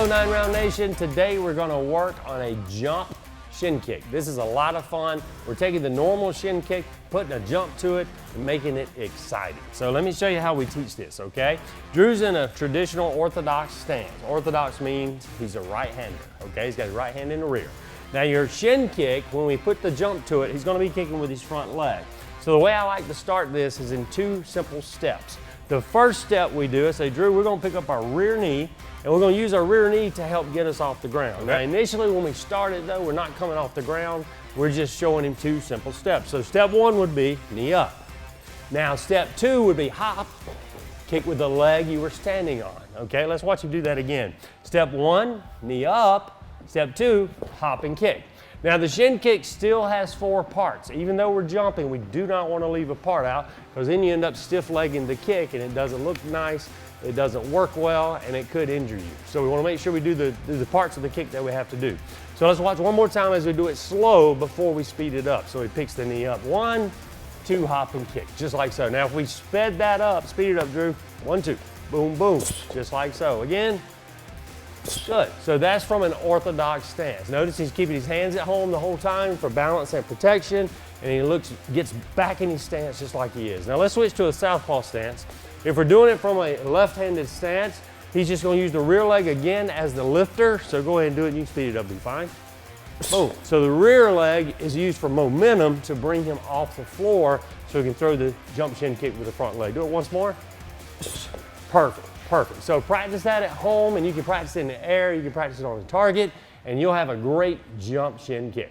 Nine Round Nation. Today we're going to work on a jump shin kick. This is a lot of fun. We're taking the normal shin kick, putting a jump to it, and making it exciting. So let me show you how we teach this, okay? Drew's in a traditional orthodox stance. Orthodox means he's a right-hander, okay? He's got his right hand in the rear. Now your shin kick, when we put the jump to it, he's going to be kicking with his front leg. So the way I like to start this is in two simple steps. The first step we do is say, Drew, we're going to pick up our rear knee, and we're going to use our rear knee to help get us off the ground. Now, initially when we started though, we're not coming off the ground. We're just showing him two simple steps. So step one would be knee up. Now step two would be hop, kick with the leg you were standing on. Okay, let's watch him do that again. Step one, knee up. Step two, hop and kick. Now the shin kick still has four parts. Even though we're jumping, we do not want to leave a part out, because then you end up stiff legging the kick and it doesn't look nice, it doesn't work well, and it could injure you. So we want to make sure we do the parts of the kick that we have to do. So let's watch one more time as we do it slow before we speed it up. So he picks the knee up. 1, 2, hop and kick, just like so. Now if we sped that up, speed it up, Drew. 1, 2, boom, boom, just like so. Again. Good. So that's from an orthodox stance. Notice he's keeping his hands at home the whole time for balance and protection, and he gets back in his stance just like he is. Now let's switch to a southpaw stance. If we're doing it from a left-handed stance, he's just going to use the rear leg again as the lifter. So go ahead and do it, and you can speed it up, be fine. Boom. So the rear leg is used for momentum to bring him off the floor so he can throw the jump shin kick with the front leg. Do it once more. Perfect. Perfect. So practice that at home, and you can practice it in the air, you can practice it on the target, and you'll have a great jump shin kick.